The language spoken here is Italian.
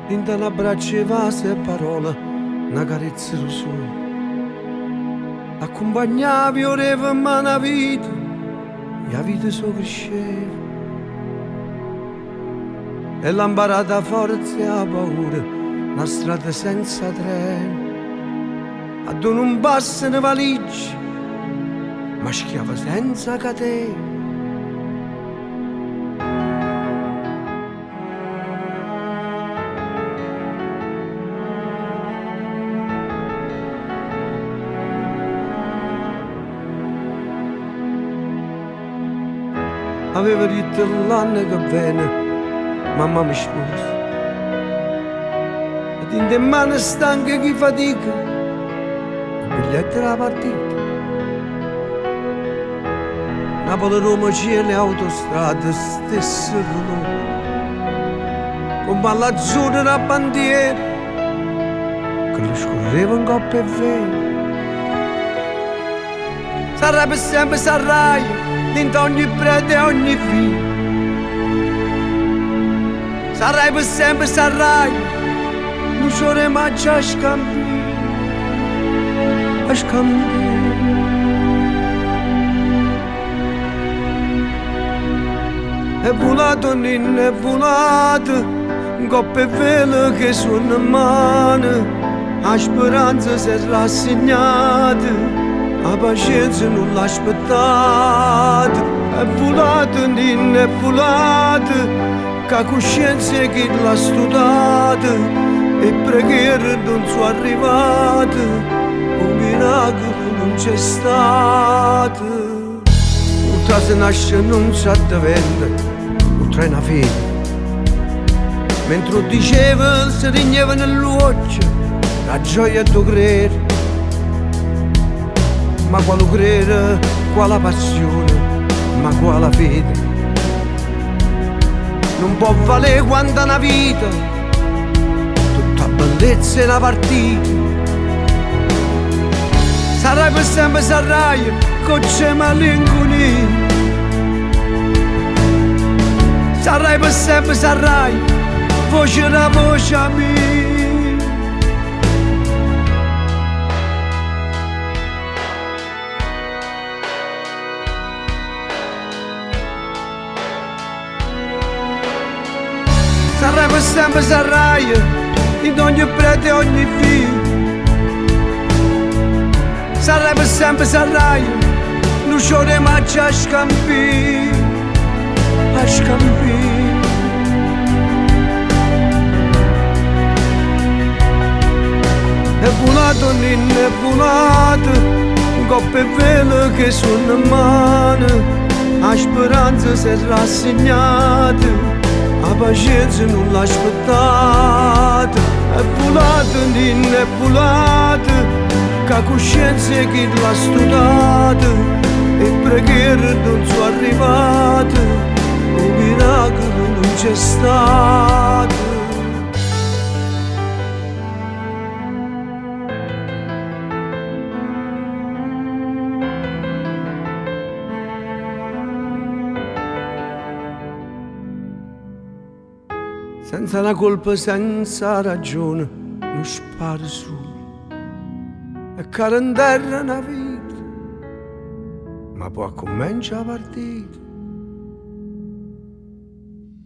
Dintre un abbraccio e vase parola, una carezza lo sole. Accompagnavi oreva ma una vita, e la vita so cresceva. E l'ambarata forza e la paura, una strada senza treno. Ad un passo una valigia, ma schiava senza catene. Aveva detto l'anno che viene, mamma mi sposa. Ed in te mani stanche chi fatica, il biglietto della partita. Napoli-Roma, cielo e autostrada, stesso colore. Come all'azzurro della bandiera, che le scorreva in coppa e vena. Sarebbe sempre sarraia, dentro ogni prete e ogni figlio. Sarai per sempre sarai, non c'ore mai a scambiare, a scambiare. È volato, ninno, è volato, coppe vele che sono in mano, la speranza si è rassegnata. La pazienza non l'ha aspettata. È volato, ninno, è volato, che la coscienza che l'ha studiata e preghiere non sono arrivate, un miracolo non c'è stato. Tutta si nasce non sa da vendere, oltre una fede. Mentre diceva si rigneva nell'occhio la gioia di credere. Ma quale credere, quale passione, ma quale fede. Non può valere quanta una vita, tutta bellezza e una partita. Sarai per sempre sarai, con c'è malinconia. Sarai per sempre sarai, voce da voce mia. Sarai per sempre sarai, in ogni prete e ogni figlio. Sarai per sempre sarai, non c'ore mai a scambiare, a scambiare. È volato, ninno, è volato, coppe vele che sono in mano, la speranza si è rassegnata. La pazienza non l'ha aspettata. È volato, ninno, è volato, che la coscienza che l'ha studiata e preghiere non sono arrivate, un miracolo non c'è stato. Senza una colpa, senza ragione, non spara su. E cara in terra una vita, ma può cominciare a partire.